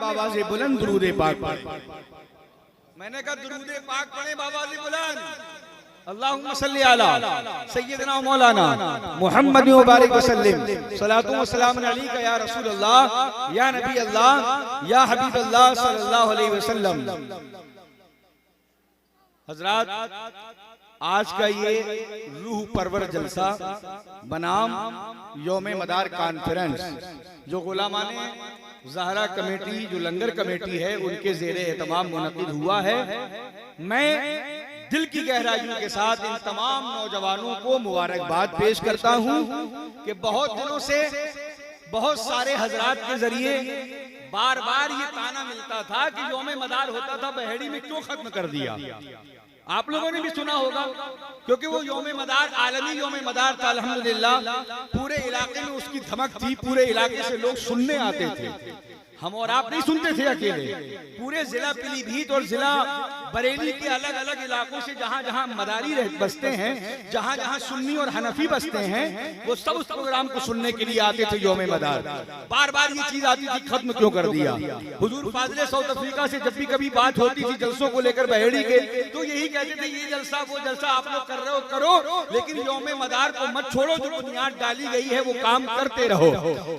बाबा से बुलंद दुरूद पाक पढ़े। मैंने कहा दुरूद पाक पढ़े बाबा से बुलंद, अल्लाहुम्मा सल्ली अला सय्यदना मौलाना मुहम्मद मुबारक वसल्लम सलातु व सलाम अलैका या रसूल अल्लाह या नबी अल्लाह या हबीब अल्लाह सल्लल्लाहु अलैहि वसल्लम। हजरात, आज का ये रूह परवर जलसा बनाम यौम मदार कॉन्फ्रेंस जो गुलामाने ज़हरा कमेटी, जो लंगर कमेटी है, उनके ज़ेरे एहतमाम मुनक़िद हुआ है। मैं दिल की गहराइयों के साथ इन तमाम नौजवानों को मुबारकबाद पेश करता हूं कि बहुत दिनों से बहुत सारे हजरात के जरिए बार बार ये ताना मिलता था कि यौम मदार होता था बहेड़ी में, क्यों खत्म कर दिया। आप लोगों ने भी सुना होगा, क्योंकि वो यौम मदार आलमी यौम मदार था। अल्हम्दुलिल्लाह पूरे इलाके में उसकी धमक थी, पूरे इलाके से लोग सुनने आते थे। हम और आप नहीं सुनते थे अकेले, पूरे जिला पीलीभीत और जिला बरेली के अलग अलग इलाकों से जहां जहां मदारी बसते हैं, जहां जहां सुन्नी और हनफी बसते हैं, वो सब उस प्रोग्राम को सुनने के लिए आते थे यौम मदार। बार बार ये चीज आती थी, खत्म क्यों कर दिया। हुजूर फाजिले साउथ अफ्रीका से जब भी कभी बात होती थी जलसों को लेकर बहेड़ी के, तो यही कहते थे ये जलसा वो जलसा आप लोग कर रहे हो करो, लेकिन यौम मदार को मत छोड़ो। जो बुनियाद डाली गई है वो काम करते रहो,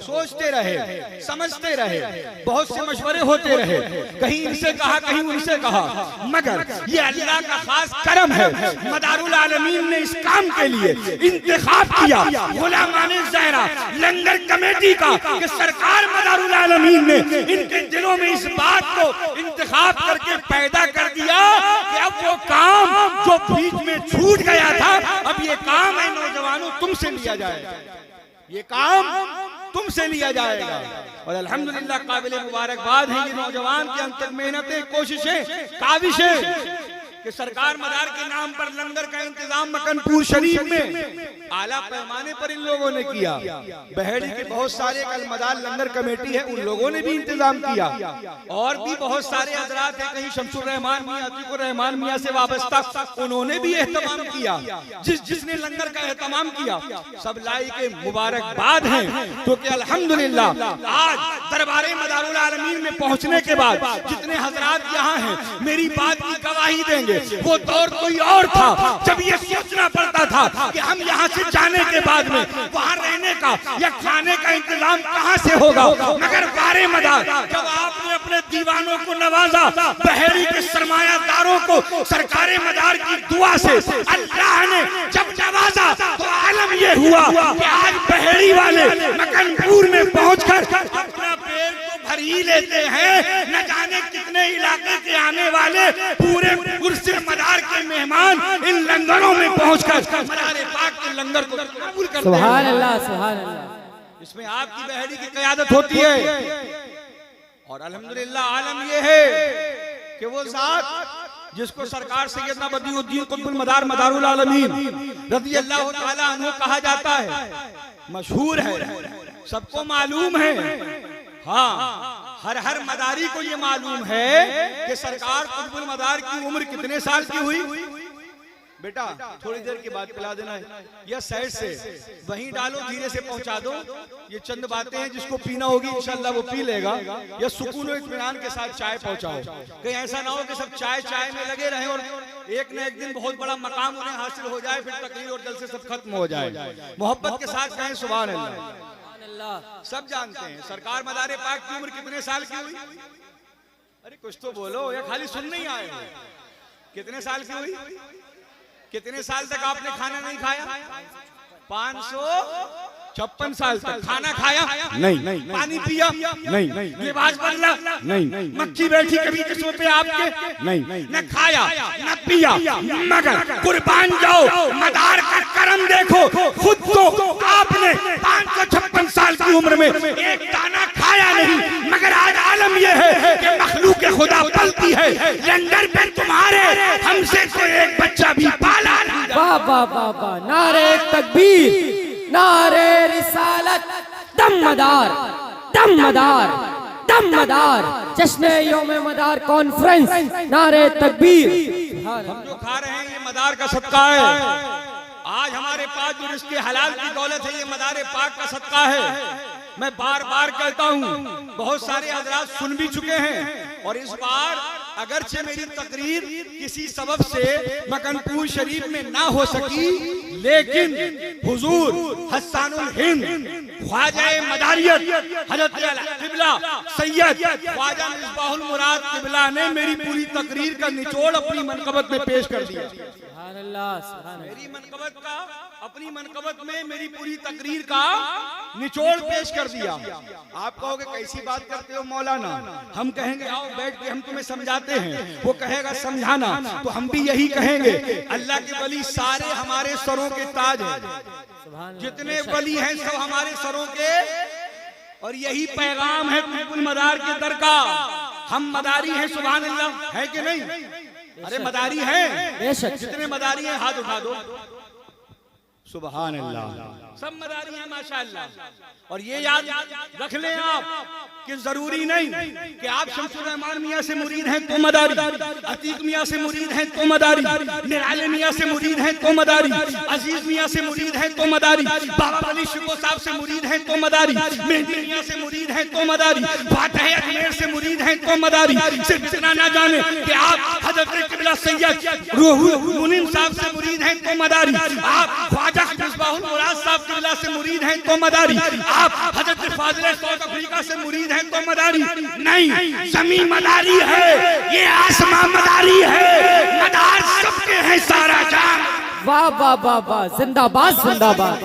सोचते रहे, समझते रहे, बहुत से मशवरे होते रहे, कहीं इनसे कहा कहीं उनसे कहा, मगर ये अल्लाह का खास करम है। मदारुल आलमीन ने इस काम के लिए इंतखाब किया गुलामाने ज़हरा लंगर कमेटी का, कि सरकार मदारुल आलमीन ने इनके दिलों में इस बात को इंतखाब करके पैदा कर दिया कि अब वो काम जो बीच में छूट गया था, अब ये काम है नौजवानों तुमसे लिया जाएगा, ये काम तुमसे लिया जाएगा। और अल्हम्दुलिल्लाह काबिल मुबारकबाद है ये नौजवान की अंतक मेहनतें, कोशिशें, काविशें कि सरकार मदार के नाम पर लंगर का इंतजाम मकनपुर शरीफ में आला पैमाने पर इन लोगों ने किया। बहेड़ी के बहुत सारे कल मदार लंगर कमेटी है, उन लोगों ने भी इंतजाम किया, और भी बहुत सारे हजरात हैं, कहीं शमसुर रहमान मियां, अतीकुर रहमान मियां से वाबस्ता, उन्होंने भी एहतमाम किया। जिसने लंगर का एहतमाम किया सब लायक मुबारकबाद हैं, क्योंकि अल्हम्दुलिल्लाह आज दरबारे मदारुल आलमीन में पहुंचने के बाद जितने हजरात यहाँ हैं मेरी बात की गवाही देंगे। वो दौर कोई और था जब ये सोचना पड़ता था कि हम यहाँ से जाने के बाद में वहाँ रहने का या खाने का इंतजाम कहाँ से होगा, मगर बारे मदार जब आपने अपने दीवानों को नवाजा, बहेड़ी के सरमायादारों को सरकारे मदार की दुआ से अल्लाह ने जब नवाजा, तो आलम ये हुआ कि आज बहेड़ी वाले मकनपुर में पहुंचकर अपना पेट तो भर ही लेते हैं, न जाने कितने इलाके के आने वाले पूरे उर्से मदार के मेहमान इन लंगरों में पहुंचकर मदारे पाक के लंगर को कबूल करते हैं। सुभान अल्लाह, सुभान अल्लाह। इसमें आपकी बहेड़ी की क़यादत होती है, और अल्हम्दुलिल्लाह आलम ये है कि वो ज़ात जिसको सरकार सैयदना बदियुद्दीन कुतुबुल मदार मदारुल आलमीन रज़ी अल्लाह तआला अन्हु कहा जाता है, मशहूर है, सबको मालूम है। हाँ, हर हर मदारी को ये मालूम है कि सरकार कुतुबुल मदार की उम्र कितने साल की हुई। बेटा थोड़ी देर के बाद पिला देना है, या साइड से वहीं डालो, धीरे से पहुंचा दो। ये चंद बातें हैं, जिसको पीना होगी इंशाल्लाह वो पी लेगा, या सुकून और इत्मीनान के साथ चाय पहुंचाओ। कहीं ऐसा ना हो कि सब चाय चाय में लगे रहें और एक न एक दिन बहुत बड़ा मकाम उन्हें हासिल हो जाए, फिर तकरीर और जलसे सब खत्म हो जाए। मोहब्बत के साथ कहें सुभान अल्लाह। सब जानते हैं सरकार मदारे पाक की उम्र कितने साल की हुई। अरे कुछ तो बोलो, या खाली सुनने ही आए हो। कितने साल की हुई? कितने साल तक आपने खाना नहीं खाया? 556 साल तक खाना खाया नहीं, पानी पिया नहीं, लिबास बदला नहीं, मक्खी बैठी कभी जिस्म पे आपके नहीं, न खाया न पिया, मगर कुर्बान जाओ मदार का करम देखो। खुद तो आपने 556 साल की उम्र में एक दाना खाया नहीं, मगर आज आलम यह है कि मखलूक खुदा पलती है, लंगर पे तुम्हारे हमसे कोई एक बच्चा भी पाला नहीं। वाह वाह वाह वाह, नारे तकबीर, नारे रिसालत, दम मदार, दम मदार, दम मदार, जश्न यौम मदार कॉन्फ्रेंस, नारे तकबीर। हम जो खा रहे हैं ये मदार का सदका है। आज हमारे पास जो रिज़्क़ हलाल की दौलत है ये मदारे पाक का सदका है। मैं बार बार कहता हूँ, बहुत सारे हजरात सुन भी चुके हैं, और इस बार अगरचे मेरी तकरीर किसी सबब से मकनपुर शरीफ में ना हो सकी, लेकिन हुजूर हस्सानुल हिंद ख्वाजा मदारियत हजरत किबला सैयद ख्वाजा मिसबाहुल मुराद किबला ने मेरी पूरी तकरीर का निचोड़ अपनी मनकबत में पेश कर दिया। मेरी मनकबत का, अपनी मनकबत में मेरी पूरी तकरीर का निचोड़ पेश कर दिया। आप कहोगे कैसी बात करते हो मौलाना, हम कहेंगे आओ बैठ के हम तुम्हें समझाते हैं, वो कहेगा समझाना, तो हम भी यही कहेंगे। अल्लाह के वली सारे हमारे सरों के ताज हैं, जितने वली हैं सब हमारे सरों के, और यही पैगाम है कुतुबुल मदार के दर का। हम मदारी हैं, सुभान अल्लाह, है कि नहीं? अरे मदारी हैं, जितने मदारी हैं हाथ उठा दो, सुभान अल्लाह, सब मदारी हैं माशाअल्लाह। और ये याद रख लें आप कि जरूरी नहीं कि आप शमसुर रहमान मियाँ से मुरीद हैं तो मदारी, अतीक मियाँ से मुरीद हैं तो मदारी, निराले मियाँ से मुरीद हैं तो मदारी, अजीज मियाँ से मुरीद हैं तो मदारी, बाबा वली शिको साहब से मुरीद हैं तो मदारी, मेहदी मियाँ से मुरीद हैं तो मदारी, फातह अजमेर से मुरीद हैं तो मदारी। सिर्फ इतना ना जाने कि आप हजरत किबला सैयद रूहुल मुनीम साहब से मुरीद हैं तो मदारी, आप ख्वाजा मिसबाहुल मुराद साहब किबला से मुरीद हैं तो मदारी, आप हजरत फाजिल साउथ अफ्रीका से मुरीद हैं तो मदारी। नहीं, जमीन मदारी है, ये आसमां मदारी है, मदार सबके हैं सारा जान। वाह वाह वाह वाह, जिंदाबाद जिंदाबाद।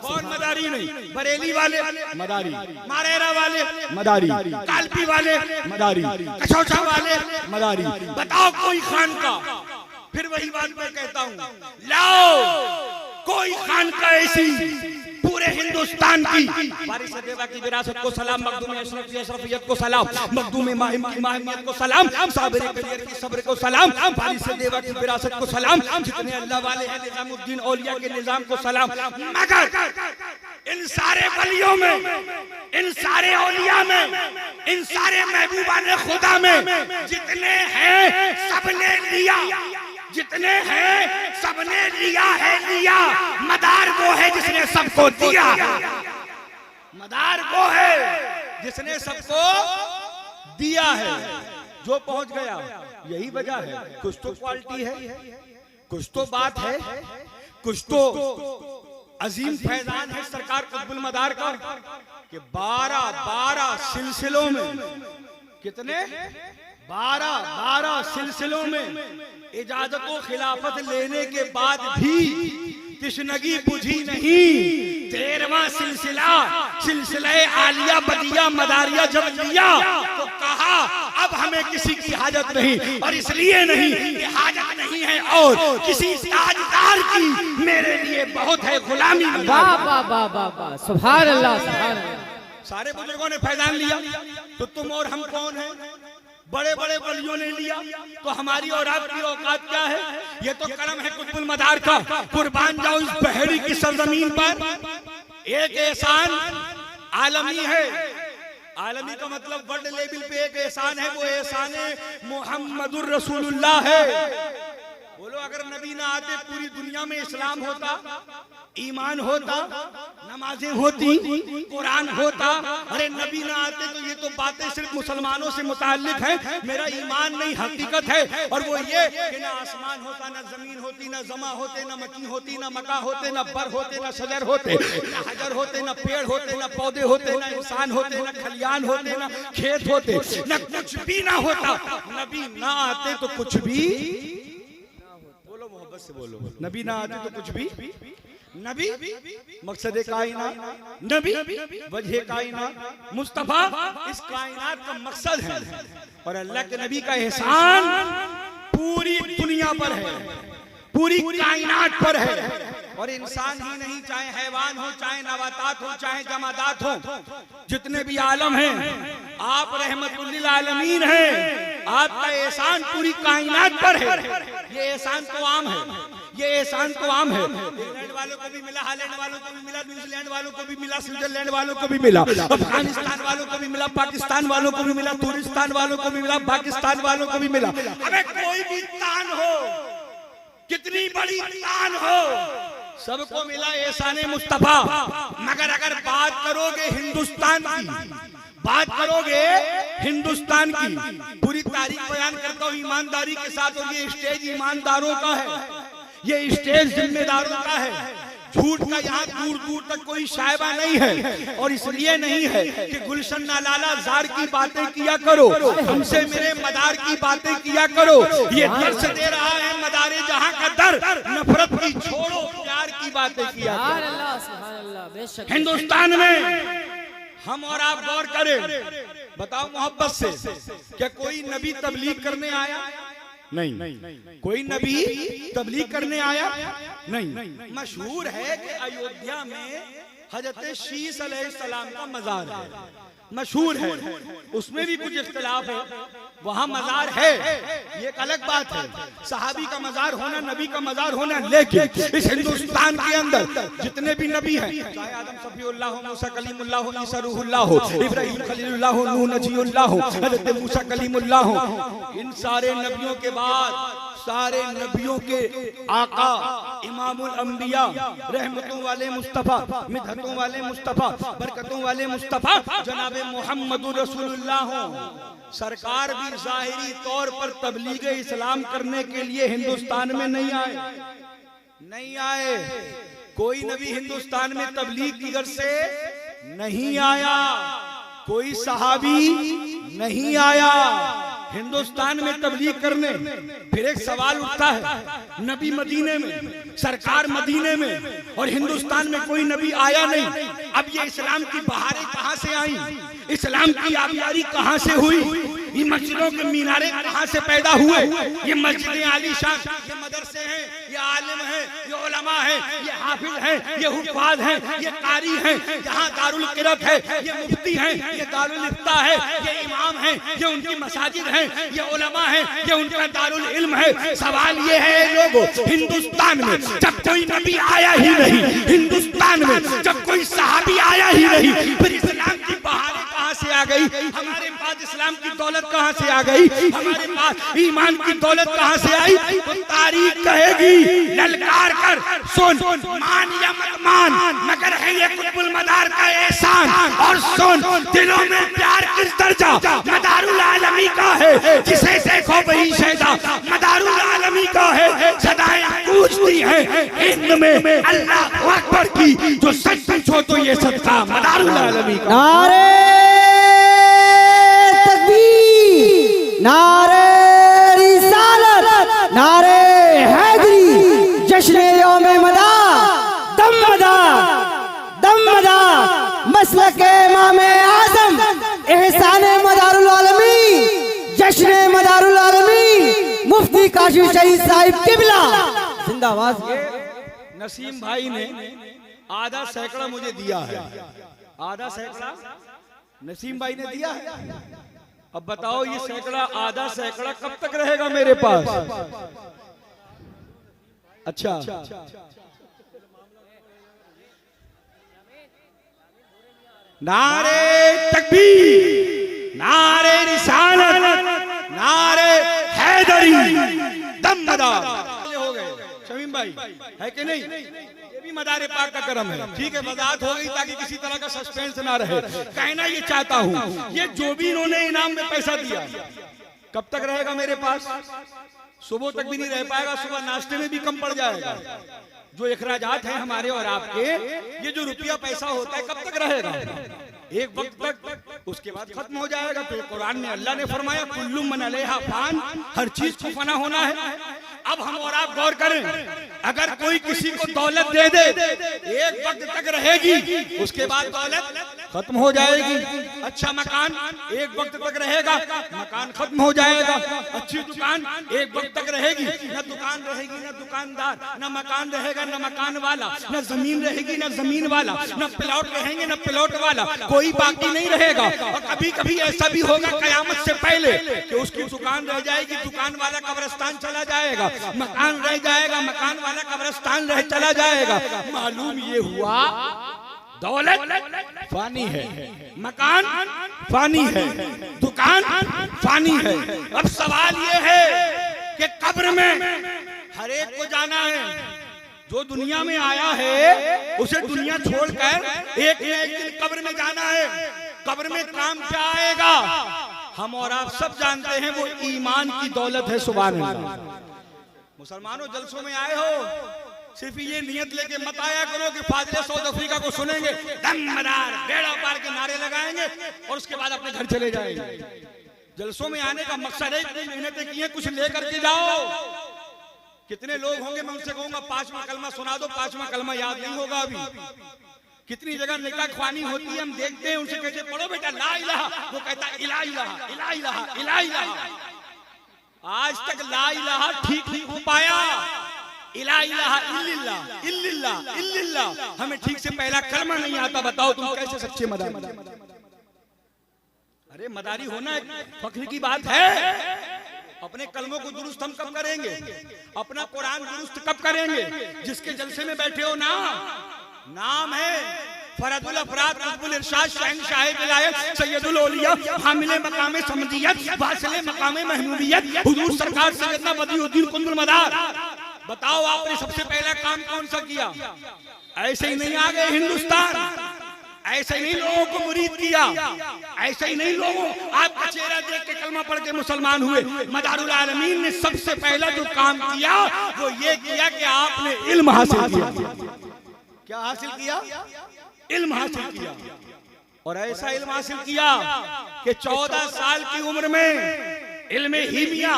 कौन मदारी नहीं? बरेली वाले मदारी, मारेरा वाले मदारी, कालपी वाले मदारी, कछौछा वाले मदारी। बताओ कोई खान का, फिर वही बात मैं कहता हूँ, लाओ कोई खान का ऐसी पूरे हिंदुस्तान की वारिस देवा की विरासत को सलाम, मखदूम अशरफियत को सलाम, मखदूम माहिम की माहिमियत को सलाम, साबिर कबीर की सब्र को सलाम, वारिस देवा की विरासत को सलाम, जितने अल्लाह वाले हैं निजामुद्दीन औलिया के निजाम को सलाम। मगर इन सारे वलियों में, इन सारे औलिया में, इन सारे महबूबाने खुदा में जितने हैं सबने लिया, जितने हैं सबने लिया है, लिया। मदार वो है जिसने सबको दिया, मदार वो है जिसने सबको दिया है। जो पहुंच गया यही वजह है। कुछ तो क्वालिटी है, कुछ तो बात है, कुछ तो अजीम फैजान है सरकार कुतुबुल मदार का कि 12 सिलसिलों में, कितने 12 सिलसिलों में इजाजत व खिलाफत लेने के बाद भी तिश्नगी बुझी नहीं। 13वां सिलसिला आलिया बदिया मदारिया जब लिया तो कहा अब हमें किसी की हाजत नहीं, और इसलिए नहीं कि हाजत नहीं है और किसी ताजदार की, मेरे लिए बहुत है गुलामी। वाह वाह वाह वाह वाह, सुभान अल्लाह सुभान अल्लाह। सारे बुजुर्गों ने फैजान लिया तो तुम और हम कौन हैं? बड़े बड़े वलियों ने लिया तो हमारी और आपकी औकात क्या है? ये तो करम है कुतुबुल मदार का। कुर्बान जाओ इस बहेड़ी की सरजमीन पर। एक एहसान आलमी है, आलमी का मतलब वर्ल्ड लेवल पे एक एहसान है, वो एहसान मुहम्मदुर रसूलुल्लाह है। बोलो अगर नबी ना आते पूरी दुनिया में इस्लाम होता, ईमान होता, नमाजें होती, कुरान होता। अरे नबी ना आते तो ये तो बातें सिर्फ मुसलमानों से मुताल्लिक हैं। मेरा ईमान नहीं हकीकत है, और वो ये कि ना आसमान होता, ना जमीन होती, ना जमा होते, ना मकी होती, ना मका होते, ना बर होते, ना शजर होते, ना हजर होते, ना पेड़ होते, ना पौधे होते, ना इंसान होते, ना खलियान होते, ना खेत होते, ना कुछ भी ना होता। नबी ना आते तो कुछ भी, बोलो मोहब्बत से बोलो, नबी ना आते तो कुछ भी। नबी मकसद कायनात, नबी वजह कायनात, मुस्तफा इस कायनात का मकसद है। और अल्लाह के नबी का एहसान पूरी दुनिया पर है, पूरी कायनात पर है। और इंसान ही नहीं, चाहे हैवान हो, चाहे नबातात हो, चाहे जमादात हो, जितने भी आलम हैं, आप रहमतुल्लिल आलमीन हैं। आपका एहसान पूरी कायनात पर है। ये एहसान तो आम है, ये एहसान तो आम है। इंग्लैंड वालों को भी मिला, हालैंड वालों को भी मिला, न्यूजीलैंड वालों को भी मिला, स्विट्जरलैंड वालों को भी मिला, अफगानिस्तान वालों को भी मिला, पाकिस्तान वालों को भी मिला, तुर्किस्तान वालों को भी मिला, पाकिस्तान वालों को भी मिला। अबे कोई भी तान हो, कितनी बड़ी तान हो, सबको मिला एहसाने मुस्तफा, मगर अगर बात करोगे हिंदुस्तान की, बात करोगे हिंदुस्तान की, पूरी तारीख बयान करता हूँ ईमानदारी के साथ, और ये स्टेज ईमानदारों का है, ये स्टेज जिम्मेदारों का है। झूठ का यहाँ दूर दूर तक कोई शायबा नहीं है, और इसलिए नहीं है कि गुलशन नालाला जार की बातें किया करो, हमसे मेरे मदार की बातें किया करो। ये दर्श दे रहा है मदारे जहाँ का दर, नफरत की छोड़ो, प्यार की बातें किया करो। हिंदुस्तान में हम और आप गौर करें, बताओ मोहब्बत से, क्या कोई नबी तबलीग करने आया? नहीं। कोई नबी तबलीग करने आया? नहीं। मशहूर है कि अयोध्या में हजरत शीस अलैहिस्सलाम का मजार है, मशहूर है, उसमें भी कुछ इख्तिलाफ है, वहां मजार है, ये एक अलग बात है। सहाबी का मजार होना, नबी का मजार होना, लेकिन इस हिंदुस्तान के अंदर जितने भी नबी हैं, चाहे आदम सफीउल्लाह हो, मूसा कलीमुल्लाह हो, ईसा रूहुल्लाह हो, इब्राहीम खलीलुल्लाह हो, नूह नजीउल्लाह हो, हजरत मूसा कलीमुल्लाह हो, इन सारे नबियों के बाद सारे नबियों के आका इमामुल अंबिया, रहमतों वाले मुस्तफा, मिदहतों वाले मुस्तफा, बरकतों वाले मुस्तफा जनाबे मुहम्मदुर रसूलुल्लाह हो, सरकार भी ज़ाहिरी तौर पर तबलीग इस्लाम करने के लिए हिंदुस्तान में नहीं आए। कोई नबी हिंदुस्तान में तबलीग की गर्ज से नहीं आया, कोई सहाबी नहीं आया हिंदुस्तान में तबलीग करने। फिर एक सवाल उठता है, नबी मदीने में, सरकार मदीने में, और हिंदुस्तान में कोई नबी आया नहीं। अब ये इस्लाम की बहारें कहां से आई, इस्लाम की आबियारी कहां से हुई, ये मस्जिदों के मीनारे कहां से पैदा हुए, ये मस्जिदें आलीशान, ये मदरसे हैं, ये आलिम हैं, ये उलमा हैं, ये हाफिज हैं, ये हुफ़ाज़ हैं, ये कारी हैं, यहाँ दारुल क़िरात है, ये मुफ्ती हैं, ये दारुल इफ्ता है, ये इमाम हैं, ये उनकी मसाजिद हैं, ये उलमा हैं, ये उनका दारुल इल्म है। सवाल ये है लोगों, हिंदुस्तान में जब कोई नबी आया ही नहीं, हिंदुस्तान में जब कोई सहाबी आया ही नहीं, फिर इस्लाम की बहारें कहां से आ गई, हमारे पास इस्लाम की दौलत कहां से आ गई, हमारे पास ईमान की दौलत कहां से आई? तो तारीख कहेगी, ललकार कर सुन, मान या मत मान, मगर है ये कुतुबुल मदार का एहसान। और सुन, दिलों में प्यार किस दर्जा मदारुल आलमी का है, जिसे देखो वही शैदा मदारुल आलमी का है। सदाएं पूछती हैं हिंद में अल्लाह अकबर की, जो सच पूछो तो ये सदका मदारुल आलमी का। नारे रिसालत, नारे हैदरी, जश्न यौमे मदार, दम मदार, दम मदार, मसलक इमाम आज़म, एहसान मदारुल आलमी, जश्न मदारुल आलमी, मुफ्ती काशिफ शहीद साहिब किबला जिंदाबाद। नसीम भाई ने आधा सैकड़ा मुझे दिया है, आधा सैकड़ा नसीम भाई ने दिया है। अब बताओ ये सैकड़ा, आधा सैकड़ा कब तक रहेगा मेरे पास? अच्छा, नारे तकबीर, नारे रिसालत, नारे हैदरी, दम मदार हो गए। शमीम भाई है कि नहीं? ये भी मदारे पाक का करम है। ठीक है, वजाहत हो गई ताकि किसी तरह का सस्पेंस ना रहे। कहना ये चाहता हूँ, ये जो भी इन्होंने इनाम में पैसा दिया कब तक रहेगा मेरे पास? सुबह तक भी नहीं रह पाएगा, सुबह नाश्ते में भी कम पड़ जाएगा। जो इखराजात हैं हमारे और आपके, ये जो रुपया पैसा होता है कब तक रहेगा? एक वक्त तक, उसके बाद खत्म हो जाएगा। तो कुरान में अल्लाह ने फरमाया कुल्लु मन अलैहा फान, हर चीज को फना होना है। अब हम और आप गौर करें, अगर कोई किसी को दौलत दे दे, एक वक्त तक रहेगी, उसके बाद दौलत खत्म हो जाएगी। अच्छा मकान एक वक्त तक रहेगा, मकान खत्म हो जाएगा। अच्छी दुकान एक वक्त तक रहेगी, न दुकान रहेगी न दुकानदार, न मकान रहेगा न मकान वाला, न जमीन रहेगी न जमीन वाला, न प्लॉट रहेंगे न प्लॉट वाला, कोई बाकी नहीं रहेगा। और कभी कभी ऐसा भी होगा कयामत से पहले कि उसकी दुकान रह जाएगी, दुकान वाला कब्रिस्तान चला जाएगा, मकान रह जाएगा, मकान वाला कब्रिस्तान रह चला जाएगा। मालूम ये हुआ दौलत फानी है, मकान फानी है, दुकान फानी है। अब सवाल ये है कि कब्र में हर एक को जाना है। जो दुनिया में आया है उसे दुनिया छोड़कर एक न एक दिन कब्र में जाना है। कब्र में काम क्या आएगा हम और आप सब जानते हैं, वो ईमान की दौलत है। सुभान अल्लाह। मुसलमानों जलसों में आए हो, सिर्फ ये नियत लेके मत आया करो कि फाजिल साउथ अफ्रीका को सुनेंगे, दमदार बेड़ा पार के नारे लगाएंगे और उसके बाद अपने घर चले जाएंगे। जलसों में आने का मकसद है इतनी मेहनतें की है, कुछ लेकर के जाओ। कितने लोग होंगे, मैं उनसे कहूंगा 5वां कलमा सुना दो, 5वां कलमा याद नहीं होगा अभी। कितनी जगह निकाह ख्वानी होती है, हम देखते हैं, उनसे कहते पढ़ो बेटा ला इलाहा, वो कहता इला इलाहा इला इलाहा इला इलाहा। आज तक ला इलाहा ठीक नहीं हो पाया। इला इलाहा इल्लिल्लाह इल्लिल्लाह इल्लिल्लाह हमें ठीक से पहला कलमा नहीं आता। बताओ तुम कैसे सच्चे मदारी? अरे मदारी होना एक फख्र की बात है। अपने कलमों को दुरुस्त हम कब करेंगे? अपना कुरान दुरुस्त कब करेंगे? जिसके जलसे में बैठे हो ना, नाम है फरदुल अफराद कुतुबुल इरशाद शहंशाह विलायत सैयदुल औलिया हामिले मकामे समदियत वासिले मकामे महमूदियत हुजूर सरकार सैयदना बदिउद्दीन कुतुबुल मदार। बताओ आपने सबसे पहला काम कौन सा किया? ऐसे ही नहीं आ गए हिंदुस्तान, ऐसे ही नहीं लोगों को मुरीद किया, ऐसे ही नहीं लोगों आपका चेहरा देख के कलमा पढ़ के मुसलमान हुए। मदारुल आलमीन ने सबसे पहला जो काम किया वो ये किया कि आपने इल्म हासिल किया। क्या हासिल किया? इल्म हासिल किया। और ऐसा इल्म हासिल किया कि 14 साल की उम्र में इल्मे हीमिया,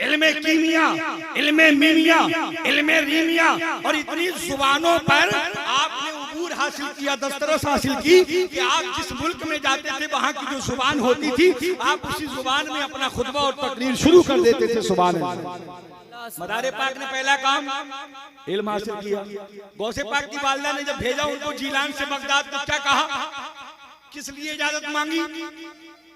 इल्मे कीमिया, इल्मे मीमिया, इल्मे रीमिया और इतनी जुबानों पर आपने उबूर हासिल किया, दस्तरस हासिल की कि आप जिस मुल्क में जाते थे वहाँ की जो जुबान होती थी आप उसी जुबान में अपना खुतबा और तकरीर शुरू कर देते थे। सुभान अल्लाह। मदारे पाक ने पहला काम इल्म हासिल किया। गौसे पाक की वालिदा ने जब भेजा उनको जीलान से बगदाद, तो क्या कहा? किस लिए इजाजत मांगी?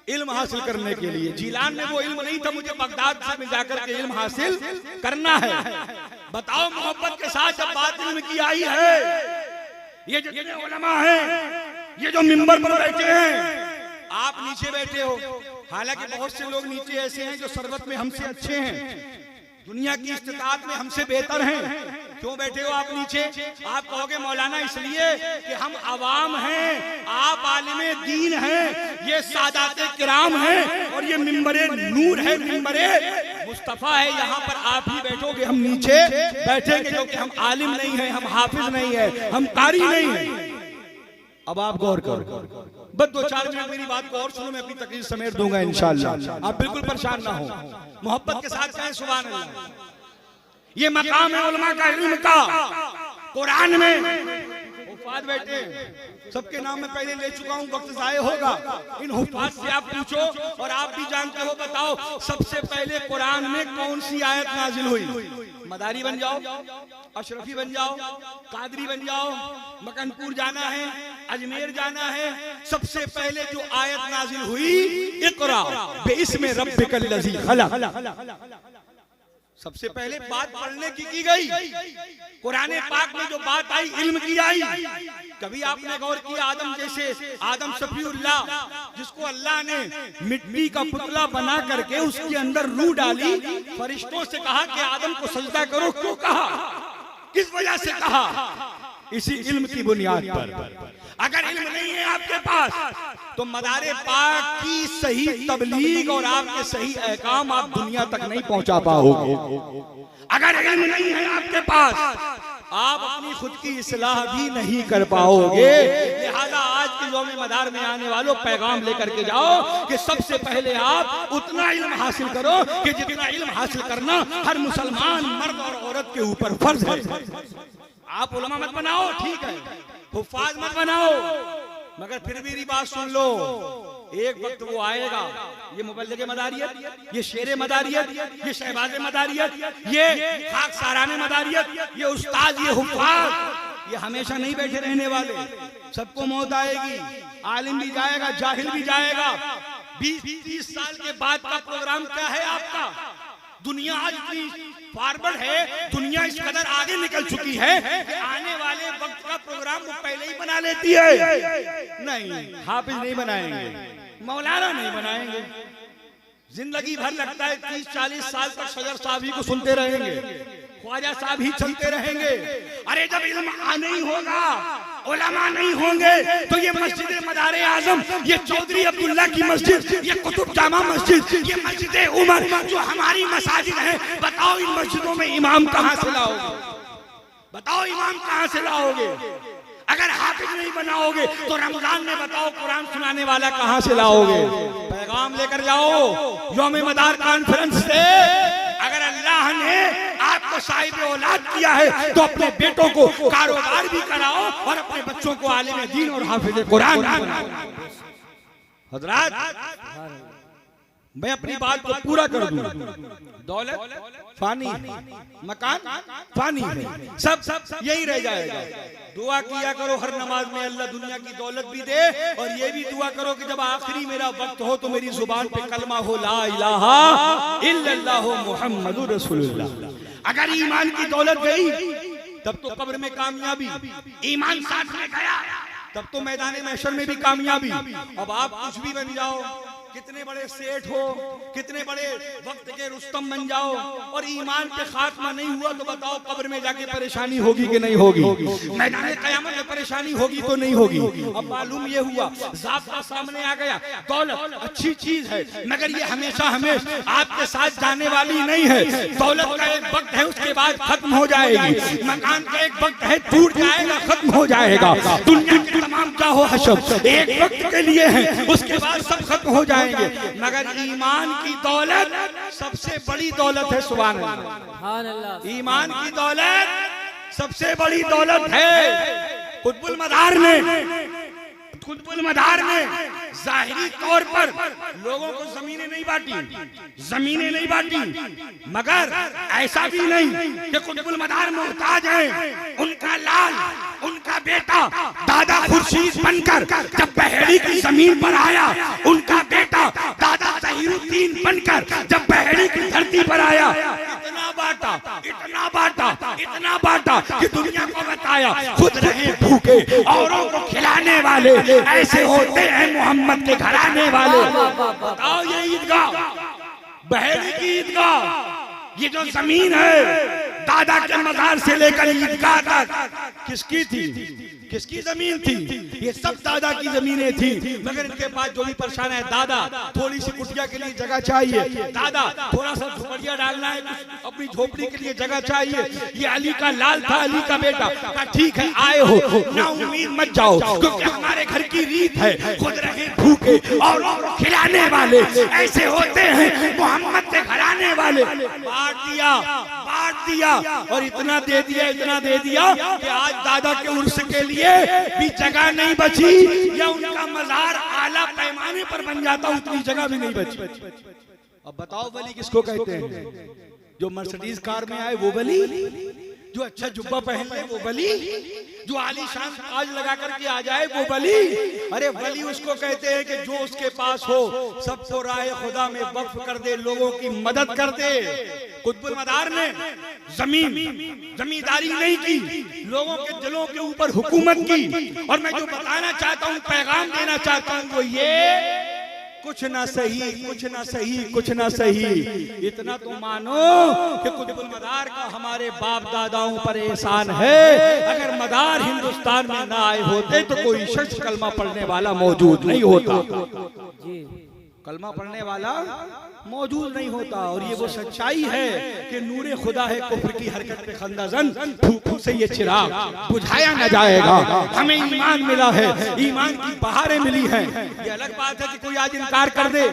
इल्म हासिल करने के लिए। जीलान में वो इल्म नहीं था, मुझे बगदाद में जाकर के इल्म हासिल करना है। बताओ मोहब्बत के साथ जब बात इल्म की आई है, ये जितने उलमा हैं, ये जो मिंबर पर बैठे हैं, आप नीचे बैठे हो, हालांकि बहुत से लोग नीचे ऐसे हैं जो सरबत में हमसे अच्छे हैं, दुनिया की इस्तिताअत में हमसे बेहतर हैं। क्यों बैठे हो आप नीचे? आप कहोगे मौलाना इसलिए कि हम अवाम हैं, आप आलिमे दीन हैं, ये सादाते किराम हैं और ये मिंबरे नूर है, मिंबरे मुस्तफा है। यहाँ पर आप ही बैठोगे, हम नीचे बैठेंगे क्योंकि हम आलिम नहीं है, हम हाफिज नहीं है, हम कारी नहीं है। अब आप गौर करो, बस 2-4 मिनट मेरी बात को और सुनो, मैं अपनी तकरीर समेट दूंगा इंशाअल्लाह। आप बिल्कुल परेशान ना हो, मोहब्बत के साथ कहें सुभान अल्लाह। ये मकाम है उलमा का, इल्म का। कुरान में हुफ़ाज़ बैठे, सबके नाम में पहले ले चुका हूँ, वक्त ज़ाये होगा। इन हुफ़ाज़ से आप पूछो और आप भी जानते हो। बताओ सबसे पहले कुरान में कौन सी आयत नाजिल हुई? मदारी बन जाओ, अशरफी बन जाओ, कादरी बन जाओ, मकनपुर जाना है, अजमेर जाना है, सबसे पहले जो आयत नाजिल हुई इक़रा बिइस्मि रब्बिकल लज़ी खलक़। सबसे पहले बात पढ़ने की गई। कुरान पाक में जो बात आई इल्म की आई। कभी आपने गौर किया आदम जैसे, आदम सफीउल्लाह, जिसको अल्लाह ने मिट्टी का पुतला बना करके उसके अंदर रूह डाली, फरिश्तों से कहा कि आदम को सजदा करो, क्यों कहा? किस वजह से कहा? इसी इल्म की बुनियाद पर। अगर इल्म नहीं है आपके पास तो मदारे पाक की सही तबलीग और आपके सही अहकाम आप दुनिया तक नहीं पहुंचा पाओगे। अगर इल्म नहीं है आपके पास आप अपनी खुद की इस्लाह भी नहीं कर पाओगे। लिहाजा आज के यौम मदार में आने वालों पैगाम लेकर के जाओ कि सबसे पहले आप उतना इल्म हासिल करो कि जितना इल्म हासिल करना हर मुसलमान मर्द और औरत के ऊपर फर्ज है। आप उलमा मत बनाओ, ठीक है, हुफ़ाज़ मत बनाओ, मगर फिर भी मेरी बात सुन लो, एक वक्त वो आएगा, ये मुबल्लिग़े मदारियत, ये शेरे मदारियत, ये शहबाज़े मदारियत, ये खाकसाराने मदारियत, ये उस्ताद, ये हुफ़ाज़, ये हमेशा नहीं बैठे रहने वाले। सबको मौत आएगी, आलिम भी जाएगा, जाहिल भी जाएगा। 20-30 साल के बाद का प्रोग्राम क्या है आपका? दुनिया आज इतनी फॉरवर्ड है, दुनिया इस कदर आगे निकल चुकी है कि आने वाले वक्त का प्रोग्राम वो पहले ही बना लेती है। नहीं, हाफिज नहीं बनाएंगे, मौलाना नहीं बनाएंगे, जिंदगी भर लगता है 30-40 साल तक सदर साहब ही को सुनते रहेंगे, ख्वाजा साहब ही चलते रहेंगे। अरे जब इल्म नहीं होगा, उलमा नहीं होंगे, तो ये मस्जिद मदार आजम, ये चौधरी अब्दुल्ला की मस्जिद, ये कुतुब जामा मस्जिद, ये मस्जिद उमर जो हमारी मसाजिद है, बताओ इन मस्जिदों में इमाम कहां से लाओगे? बताओ इमाम कहां से लाओगे? अगर हाफिज नहीं बनाओगे तो रमजान में बताओ कुरान सुनाने वाला कहां से लाओगे? पैगाम लेकर जाओ यौम मदार कॉन्फ्रेंस से। अगर अल्लाह ने आपको साहिब औलाद किया है तो अपने बेटों को कारोबार भी कराओ और अपने बच्चों को आलिम दीन और हाफिज कुरान बनाओ। हजरात, मैं अपनी बात को पूरा कर दूं। दौलत फानी है, मकान फानी है, सब यही रह जाएगा। दुआ किया करो हर नमाज में अल्लाह दुनिया की दौलत भी दे, और ये भी दुआ करो कि जब आखिरी मेरा वक्त हो तो मेरी जुबान पे कलमा हो ला इलाहा इल्लल्लाह मुहम्मदुर रसूलुल्लाह। अगर ईमान की दौलत गई तब तो कब्र में कामयाबी, ईमान साथ में गया तब तो मैदान महशर में भी कामयाबी। अब आप कुछ भी बन जाओ, कितने बड़े सेठ हो, कितने बड़े वक्त के रुस्तम बन जाओ, और ईमान पे खात्मा नहीं हुआ तो बताओ कब्र में जाके परेशानी होगी कि नहीं होगी? मैदान क़यामत में परेशानी होगी तो नहीं होगी? अब मालूम ये हुआ, ज़ाब्ता सामने आ गया। दौलत अच्छी चीज है, मगर ये हमेशा आपके साथ जाने वाली नहीं है। दौलत का एक वक्त है, उसके बाद खत्म हो जाएगी। मकान का एक वक्त है, टूट जाएगा, खत्म हो जाएगा। दुनिया के तमाम चाहो हशब एक वक्त के लिए है, उसके बाद सब खत्म हो जाएगा। मगर ईमान की दौलत सबसे बड़ी दौलत है। सुभान अल्लाह। ईमान की दौलत सबसे बड़ी दौलत है। कुतुबुल मदार ने जाहिरी तौर पर लोगों को जमीनें नहीं बांटी, मगर ऐसा भी नहीं कि कुतुबुल मदार मोहताज हैं। उनका लाल, उनका बेटा दादा खुर्शीद बनकर जब बहेड़ी की जमीन पर आया, उनका बेटा दादा तहीरुद्दीन बनकर जब बहेड़ी की धरती पर आया, इतना बांटा कि दुनिया को बताया खुद रहे भूखे औरों को खिलाने वाले ऐसे होते हैं मोहम्मद के घराने वाले। बताओ ये ईदगाह, बहेड़ी की ईदगाह, ये जो जमीन है दादा के मजार से लेकर ईदगाह तक किसकी थी? किसकी जमीन थी? ये सब दादा की जमीनें थी। मगर इनके पास जो भी परेशान है, दादा थोड़ी सी कुटिया के लिए जगह चाहिए, दादा थोड़ा सा झोपड़िया डालना है, अपनी झोपड़ी के लिए जगह चाहिए। ये अली का लाल था, अली का बेटा, कहा ठीक है आए हो ना उम्मीद मत जाओ, क्योंकि हमारे घर की रीत है खुद रहे भूखे और खिलाने वाले ऐसे होते हैं मोहम्मद के घराने वाले। बांट दिया और इतना दे दिया कि आज दादा के उर्स के लिए भी जगह नहीं बची, या उनका मजार आला पैमाने पर बन जाता उतनी जगह भी नहीं बची। अब बताओ वली किसको कहते हैं? जो मर्सिडीज कार में आए वो वली, जो अच्छा जुब्बा पहन ले वो वली, जो आलीशान ताज लगा करके आ जाए वो वली। अरे वली उसको कहते हैं कि जो उसके पास हो सबको राह खुदा में वक्फ कर दे, लोगों की मदद कर दे। कुतुबुल मदार ने जमींदारी नहीं की, लोगों के दिलों के ऊपर हुकूमत की। और मैं जो बताना चाहता हूँ, पैगाम देना चाहता हूँ, वो ये कुछ ना सही, इतना तो मानो कि कुतुबुल मदार का हमारे बाप दादाओं पर एहसान है। अगर मदार हिंदुस्तान में ना आए होते तो कोई शख्स कलमा पढ़ने वाला मौजूद नहीं होता, कलमा पढ़ने वाला मौजूद नहीं होता। और ये वो सच्चाई है कि नूरे खुदा है कुफ्र की हरकत पे खंदाजन, फूंकू से ये चिराग बुझाया न जाएगा। हमें ईमान मिला है, ईमान की बहारें मिली हैं। ये अलग बात है कि कोई आज इनकार कर दे,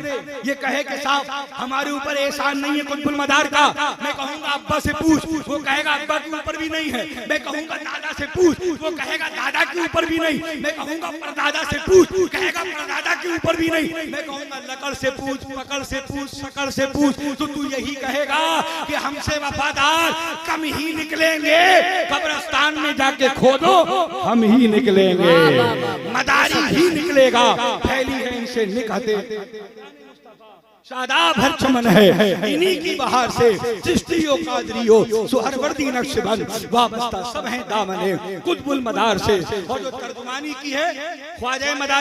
ये कहे कि साहब हमारे ऊपर एहसान नहीं है कुतुबुल मदार का। मैं कहूंगा अब्बा से पूछ, वो कहेगा अब्बा के ऊपर भी नहीं है। मैं कहूंगा दादा से पूछ, वो कहेगा दादा के ऊपर भी नहीं। मैं कहूंगा परदादा से पूछ, कहेगा परदादा के ऊपर भी नहीं। मैं कहूंगा लकड़ से पूछ, पकड़ से पूछ, शकल से पूछ, तो तू यही कहेगा कि हमसे वफादार कम ही निकलेंगे। कब्रिस्तान में जाके खोदो हम ही निकलेंगे, मदारी ही निकलेगा। फैली है इनसे निकहते शादाब हर चमन है, इन्हीं की बहार से चिश्तियों कादरियों सुहरवर्दी नक्शबंद वाबस्ता सब हैं दामने कुतुबुल मदार से। और जो तर्जुमानी की है ख्वाजा मदारी